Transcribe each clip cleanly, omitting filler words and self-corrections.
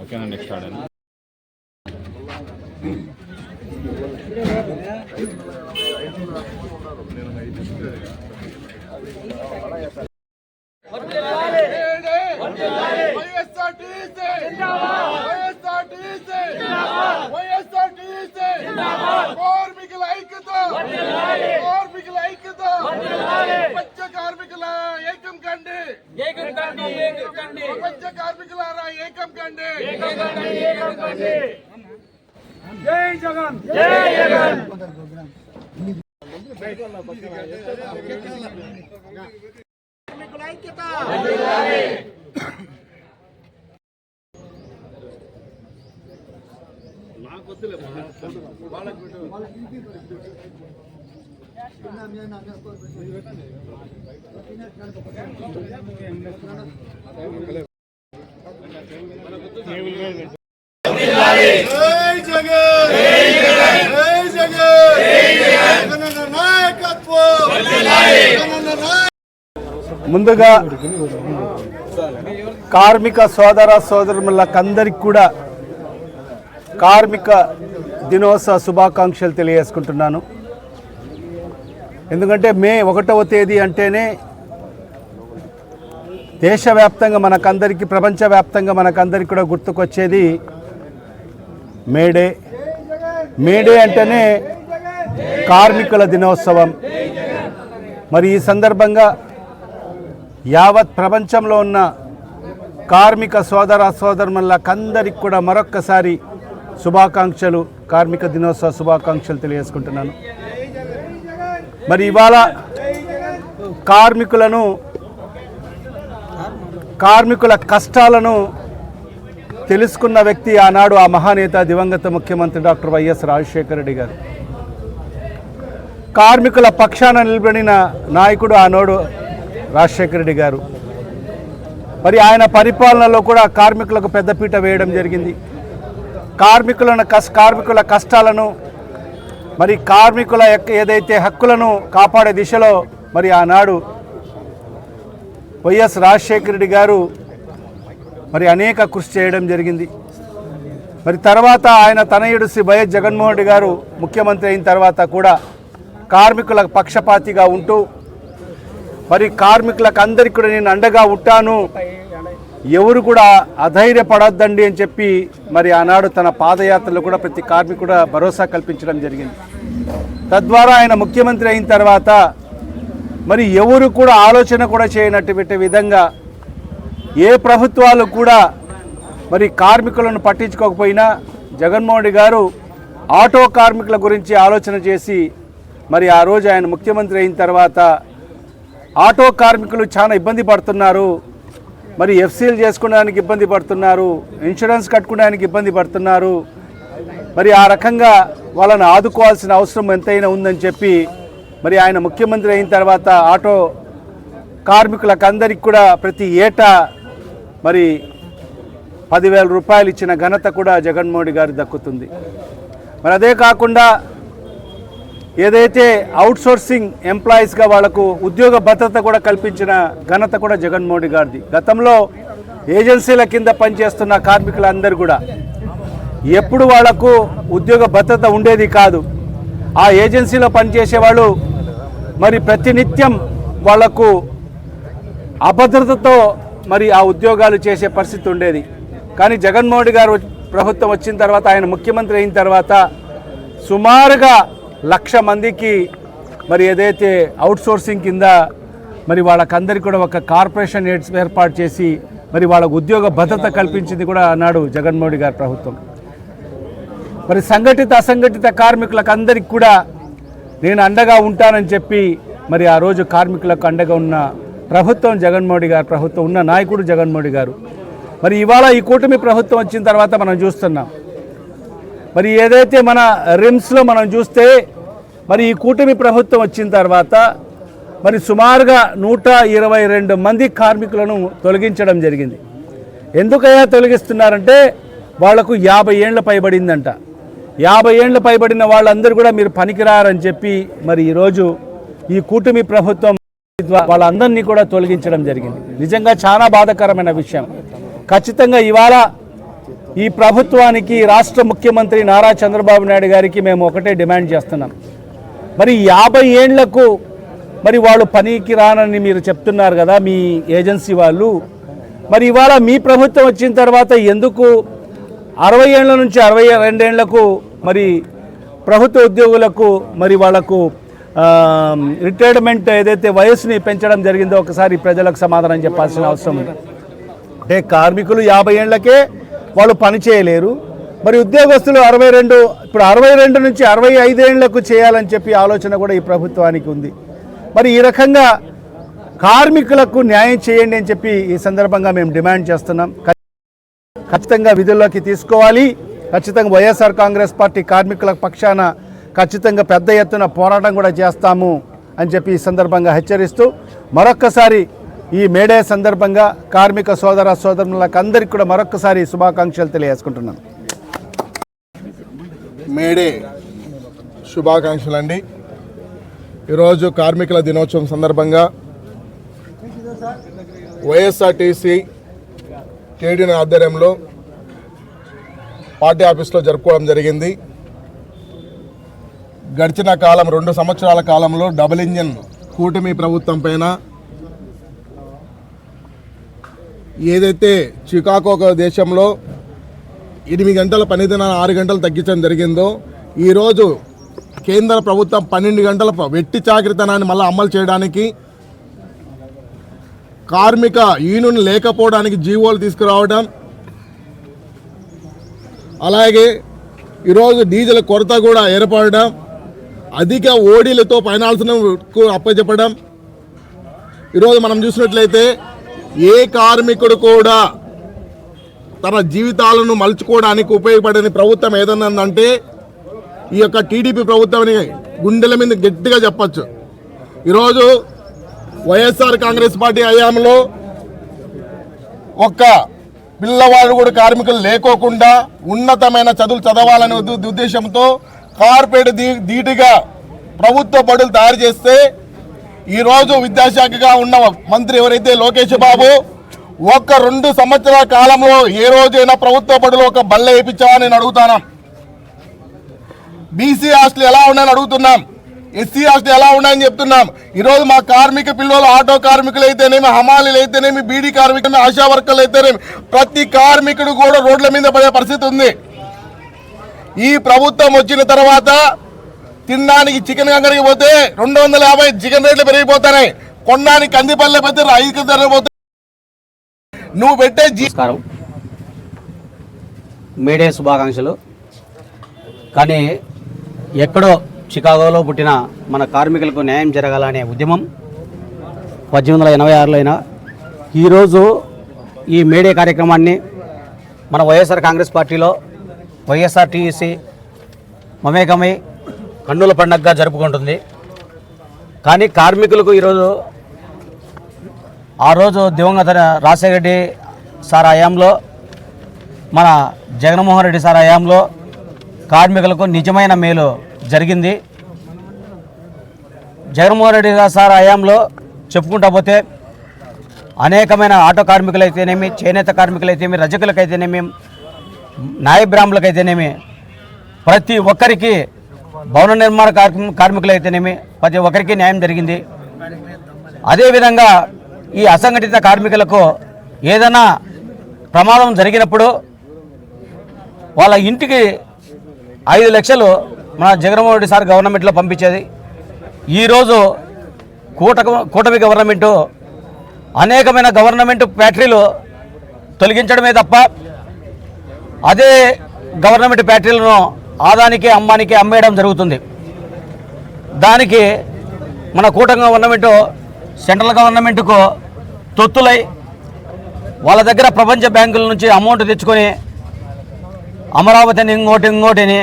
ఓకేనా నెక్స్ట్ ఆడండి. జై జగన్ జై జగన్. ముందుగా కార్మిక సోదర సోదరులందరికీ కూడా కార్మిక దినోత్సవ శుభాకాంక్షలు తెలియజేసుకుంటున్నాను. ఎందుకంటే మే 1వ తేదీ అంటేనే దేశవ్యాప్తంగా మనకందరికీ, ప్రపంచవ్యాప్తంగా మనకందరికీ కూడా గుర్తుకొచ్చేది మేడే. మేడే అంటేనే కార్మికుల దినోత్సవం. మరి ఈ సందర్భంగా యావత్ ప్రపంచంలో ఉన్న కార్మిక సోదర సోదరులందరికీ కూడా మరొక్కసారి శుభాకాంక్షలు, కార్మిక దినోత్సవ శుభాకాంక్షలు తెలియజేసుకుంటున్నాను. మరి ఇవాళ కార్మికుల కష్టాలను తెలుసుకున్న వ్యక్తి ఆనాడు ఆ మహానేత దివంగత ముఖ్యమంత్రి డాక్టర్ వైఎస్ రాజశేఖర రెడ్డి గారు. కార్మికుల పక్షాన నిలబడిన నాయకుడు ఆనాడు రాజశేఖర రెడ్డి గారు. మరి ఆయన పరిపాలనలో కూడా కార్మికులకు పెద్దపీట వేయడం జరిగింది. కార్మికుల కష్టాలను, మరి కార్మికుల ఏదైతే హక్కులను కాపాడే దిశలో మరి ఆనాడు వైఎస్ రాజశేఖర రెడ్డి గారు మరి అనేక కృషి చేయడం జరిగింది. మరి తర్వాత ఆయన తనయుడు శ్రీ వైఎస్ జగన్మోహన్ రెడ్డి గారు ముఖ్యమంత్రి అయిన తర్వాత కూడా కార్మికుల పక్షపాతిగా ఉంటూ మరి కార్మికులకు అందరికీ కూడా నేను అండగా ఉంటాను, ఎవరు కూడా అధైర్యపడొద్దండి అని చెప్పి మరి ఆనాడు తన పాదయాత్రలో కూడా ప్రతి కార్మికుడు భరోసా కల్పించడం జరిగింది. తద్వారా ఆయన ముఖ్యమంత్రి అయిన తర్వాత మరి ఎవరు కూడా ఆలోచన కూడా చేయనటువంటి విధంగా ఏ ప్రభుత్వాలు కూడా మరి కార్మికులను పట్టించుకోకపోయినా జగన్మోహన్ రెడ్డి గారు ఆటో కార్మికుల గురించి ఆలోచన చేసి మరి ఆ రోజు ఆయన ముఖ్యమంత్రి అయిన తర్వాత ఆటో కార్మికులు చాలా ఇబ్బంది పడుతున్నారు, మరి ఎఫ్సీలు చేసుకోవడానికి ఇబ్బంది పడుతున్నారు, ఇన్సూరెన్స్ కట్టుకోవడానికి ఇబ్బంది పడుతున్నారు, మరి ఆ రకంగా వాళ్ళని ఆదుకోవాల్సిన అవసరం ఎంతైనా ఉందని చెప్పి మరి ఆయన ముఖ్యమంత్రి అయిన తర్వాత ఆటో కార్మికులకు అందరికి కూడా ప్రతి ఏటా మరి 10,000 రూపాయలు ఇచ్చిన ఘనత కూడా జగన్మోహన్ రెడ్డి గారికి దక్కుతుంది. మరి అదే కాకుండా ఏదైతే అవుట్సోర్సింగ్ ఎంప్లాయీస్గా వాళ్లకు ఉద్యోగ భద్రత కూడా కల్పించిన ఘనత కూడా జగన్మోహన్ రెడ్డి గారిది. గతంలో ఏజెన్సీల కింద పనిచేస్తున్న కార్మికులందరూ కూడా ఎప్పుడు వాళ్లకు ఉద్యోగ భద్రత ఉండేది కాదు. ఆ ఏజెన్సీలో పనిచేసే వాళ్ళు మరి ప్రతినిత్యం వాళ్లకు అభద్రతతో మరి ఆ ఉద్యోగాలు చేసే పరిస్థితి ఉండేది. కానీ జగన్మోహన్ రెడ్డి గారు ప్రభుత్వం వచ్చిన తర్వాత, ఆయన ముఖ్యమంత్రి అయిన తర్వాత సుమారుగా 1,00,000 మందికి మరి ఏదైతే అవుట్సోర్సింగ్ కింద మరి వాళ్ళకందరికీ కూడా ఒక కార్పొరేషన్ ఏర్పాటు చేసి మరి వాళ్ళకు ఉద్యోగ భద్రత కల్పించింది కూడా అన్నాడు జగన్మోహన్ రెడ్డి గారి ప్రభుత్వం. మరి సంఘటిత అసంఘటిత కార్మికులకు అందరికీ కూడా నేను అండగా ఉంటానని చెప్పి మరి ఆ రోజు కార్మికులకు అండగా ఉన్న ప్రభుత్వం జగన్మోహన్ రెడ్డి గారి ప్రభుత్వం, ఉన్న నాయకుడు జగన్మోహన్ రెడ్డి గారు. మరి ఇవాళ ఈ కూటమి ప్రభుత్వం వచ్చిన తర్వాత మనం చూస్తున్నాం, మరి ఏదైతే మన రిమ్స్లో మనం చూస్తే మరి ఈ కూటమి ప్రభుత్వం వచ్చిన తర్వాత మరి సుమారుగా 122 మంది కార్మికులను తొలగించడం జరిగింది. ఎందుకయ్యా తొలగిస్తున్నారంటే వాళ్లకు 50 ఏళ్ల పైబడిందంట. 50 ఏళ్ల పైబడిన వాళ్ళందరూ కూడా మీరు పనికిరారని చెప్పి మరి ఈరోజు ఈ కూటమి ప్రభుత్వం వాళ్ళందరినీ కూడా తొలగించడం జరిగింది. నిజంగా చాలా బాధాకరమైన విషయం. ఖచ్చితంగా ఇవాళ ఈ ప్రభుత్వానికి రాష్ట్ర ముఖ్యమంత్రి నారా చంద్రబాబు నాయుడు గారికి మేము ఒకటే డిమాండ్ చేస్తున్నాం. మరి 50 ఏళ్లకు మరి వాళ్ళు పనికి రానని మీరు చెప్తున్నారు కదా మీ ఏజెన్సీ వాళ్ళు. మరి ఇవాళ మీ ప్రభుత్వం వచ్చిన తర్వాత ఎందుకు 60 ఏళ్ల నుంచి 62 ఏళ్లకు మరి ప్రభుత్వ ఉద్యోగులకు మరి వాళ్లకు రిటైర్మెంట్ ఏదైతే వయసుని పెంచడం జరిగిందో ఒకసారి ప్రజలకు సమాధానం చెప్పాల్సిన అవసరం ఉంది. అంటే కార్మికులు 50 ఏళ్లకే వాళ్ళు పని చేయలేరు. మరి ఉద్యోగస్తులు 62 నుంచి 65 ఏళ్లకు చేయాలని చెప్పి ఆలోచన కూడా ఈ ప్రభుత్వానికి ఉంది. మరి ఈ రకంగా కార్మికులకు న్యాయం చేయండి అని చెప్పి ఈ సందర్భంగా మేము డిమాండ్ చేస్తున్నాం. ఖచ్చితంగా విధుల్లోకి తీసుకోవాలి. ఖచ్చితంగా వైఎస్ఆర్ కాంగ్రెస్ పార్టీ కార్మికుల పక్షాన ఖచ్చితంగా పెద్ద ఎత్తున పోరాటం కూడా చేస్తాము అని చెప్పి ఈ సందర్భంగా హెచ్చరిస్తూ మరొక్కసారి ఈ మేడే సందర్భంగా కార్మిక సోదరులకు అందరికీ కూడా మరొక్కసారి శుభాకాంక్షలు తెలియజేసుకుంటున్నాను. మేడే శుభాకాంక్షలు అండి. ఈరోజు కార్మికుల దినోత్సవం సందర్భంగా వైఎస్ఆర్టీసీ కేడీఎన్ ఆధ్వర్యంలో పార్టీ ఆఫీస్లో జరుపుకోవడం జరిగింది. గడిచిన కాలం 2 సంవత్సరాల కాలంలో డబుల్ ఇంజన్ కూటమి ప్రభుత్వం పైన ఏదైతే చికాగో దేశంలో 8 గంటల పనిదినాన్ని 6 గంటలు తగ్గించడం జరిగిందో ఈరోజు కేంద్ర ప్రభుత్వం 12 గంటల వెట్టి చాకిరితనాన్ని మళ్ళీ అమలు చేయడానికి కార్మిక యూనియన్ లేకపోవడానికి జీవోలు తీసుకురావడం, అలాగే ఈరోజు డీజిల్ కొరత కూడా ఏర్పడడం, అధిక ఓడీలతో ఫైనాన్స్ను అప్పచెప్పడం. ఈరోజు మనం చూసినట్లయితే ఏ కార్మికుడు కూడా తన జీవితాలను మలుచుకోవడానికి ఉపయోగపడని ప్రభుత్వం ఏదన్నా అంటే ఈ యొక్క టీడీపీ ప్రభుత్వాన్ని గుండెల మీద గట్టిగా చెప్పచ్చు. ఈరోజు వైఎస్ఆర్ కాంగ్రెస్ పార్టీ హయాంలో ఒక్క పిల్లవాడు కూడా కార్మికులు లేకోకుండా ఉన్నతమైన చదువులు చదవాలనే ఉద్దేశంతో కార్పొరేట్ ధీటుగా ప్రభుత్వ బడులు తయారు చేస్తే ఈరోజు విద్యాశాఖగా ఉన్న మంత్రి ఎవరైతే లోకేష్ బాబు 2 సంవత్సరాల కాలంలో ఏ రోజైనా ప్రభుత్వ బడులు ఒక బల్ల వేయించావని నేను అడుగుతాను. బీసీ హాస్టల్ ఎలా ఉన్నాయని అడుగుతున్నాం, ఎస్సీ హాస్టల్ ఎలా ఉన్నాయని చెప్తున్నాం. ఈరోజు మా కార్మిక పిల్లలు ఆటో కార్మికులు అయితేనేమి, హమాలీలు అయితేనేమి, బీడీ కార్మికులు, ఆశా వర్కర్లు అయితేనేమి ప్రతి కార్మికుడు కూడా రోడ్ల మీద పడే పరిస్థితి ఉంది. ఈ ప్రభుత్వం వచ్చిన తర్వాత తినడానికి చికెన్ అంగడికి పోతే 250 చికెన్ రేట్లు పెరిగిపోతాయి. కొనడానికి కందిపల్లె పోతే 5 ధర పోతే నువ్వు పెట్టే నమస్కారం, మేడే శుభాకాంక్షలు. కానీ ఎక్కడో చికాగోలో పుట్టిన మన కార్మికులకు న్యాయం జరగాలనే ఉద్యమం 1886లో అయినా ఈరోజు ఈ మేడే కార్యక్రమాన్ని మన వైఎస్ఆర్ కాంగ్రెస్ పార్టీలో వైఎస్ఆర్టీసీ మమేకమై కన్నుల పండగగా జరుపుకుంటుంది. కానీ కార్మికులకు ఈరోజు ఆ రోజు దివంగత రాజశేఖర రెడ్డి సార్ హయాంలో, మన జగన్మోహన్ రెడ్డి సార్ హయాంలో కార్మికులకు నిజమైన మేలు జరిగింది. జగన్మోహన్ రెడ్డి సార్ హయాంలో చెప్పుకుంటా పోతే అనేకమైన ఆటో కార్మికులైతేనేమి, చేనేత కార్మికులైతేనేమి, రజకులకైతేనేమి, న్యాయ బ్రాహ్మణులకైతేనేమి ప్రతి ఒక్కరికి, భవన నిర్మాణ కార్మికులైతేనేమి ప్రతి ఒక్కరికి న్యాయం జరిగింది. అదేవిధంగా ఈ అసంఘటిత కార్మికులకు ఏదైనా ప్రమాదం జరిగినప్పుడు వాళ్ళ ఇంటికి 5 లక్షలు మన జగన్మోహన్ రెడ్డి సార్ గవర్నమెంట్లో పంపించేది. ఈరోజు కూటమి గవర్నమెంటు అనేకమైన గవర్నమెంట్ ఫ్యాక్టరీలు తొలగించడమే తప్ప అదే గవర్నమెంట్ ఫ్యాక్టరీలను ఆదానికి అమ్మానికి అమ్మేయడం జరుగుతుంది. దానికి మన కూటమి గవర్నమెంటు సెంట్రల్ గవర్నమెంట్కు తొత్తులై వాళ్ళ దగ్గర ప్రపంచ బ్యాంకుల నుంచి అమౌంట్ తెచ్చుకొని అమరావతిని ఇంకోటిని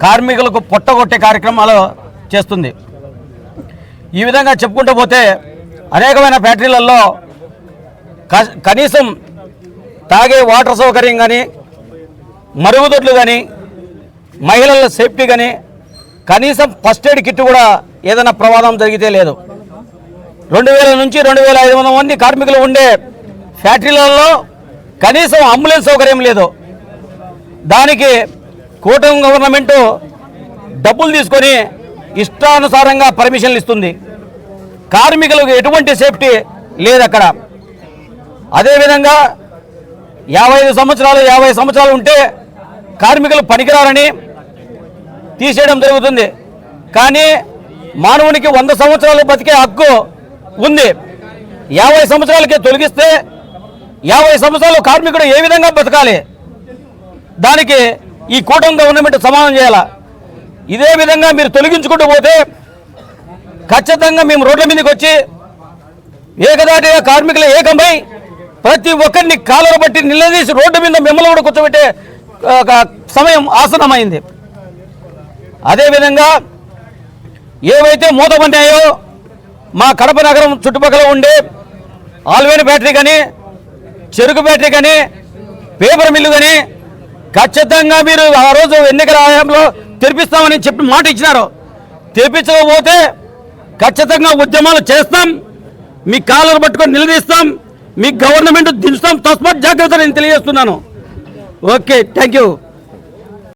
కార్మికులకు పొట్టగొట్టే కార్యక్రమాలు చేస్తుంది. ఈ విధంగా చెప్పుకుంటూ పోతే అనేకమైన ఫ్యాక్టరీలలో కనీసం తాగే వాటర్ సౌకర్యం కానీ, మరుగుదొడ్లు కానీ మహిళల సేఫ్టీ కానీ కనీసం ఫస్ట్ ఎయిడ్ కిట్ కూడా ఏదైనా ప్రమాదం జరిగితే లేదు. 2000 నుంచి 2500 మంది కార్మికులు ఉండే ఫ్యాక్టరీలలో కనీసం అంబులెన్స్ సౌకర్యం లేదు. దానికి కూటమి గవర్నమెంటు డబ్బులు తీసుకొని ఇష్టానుసారంగా పర్మిషన్లు ఇస్తుంది. కార్మికులకు ఎటువంటి సేఫ్టీ లేదు అక్కడ. అదేవిధంగా 50 సంవత్సరాలు ఉంటే కార్మికులు పనికిరారని తీసేయడం జరుగుతుంది. కానీ మానవునికి 100 సంవత్సరాలు బతికే హక్కు ఉంది. 50 సంవత్సరాలకే తొలగిస్తే 50 సంవత్సరాలు కార్మికుడు ఏ విధంగా బతకాలి? దానికి ఈ కూటమి గవర్నమెంట్ సమాధానం చేయాల. ఇదే విధంగా మీరు తొలగించుకుంటూ పోతే ఖచ్చితంగా మేము రోడ్ల మీదకి వచ్చి ఏకదాటిగా కార్మికులు ఏకమై ప్రతి ఒక్కరిని కాలర బట్టి నిలదీసి రోడ్డు మీద మిమ్మల్ని కూడా కూర్చోబెట్టే సమయం ఆసన్నమైంది. అదేవిధంగా ఏవైతే మూతపడ్డాయో మా కడప నగరం చుట్టుపక్కల ఉండే ఆల్వేని బ్యాటరీ కానీ, చెరుకు బ్యాటరీ కానీ, పేపర్ మిల్లు కానీ ఖచ్చితంగా మీరు ఆ రోజు ఎన్నికల హయాంలో తెరిపిస్తామని చెప్పి మాట ఇచ్చినారు. తెరిపించకపోతే ఖచ్చితంగా ఉద్యమాలు చేస్తాం, మీ కాలర్ పట్టుకొని నిలదీస్తాం, మీ గవర్నమెంట్ దించుతాం. తస్మాత్ జాగ్రత్త నేను తెలియజేస్తున్నాను. Okay, thank you.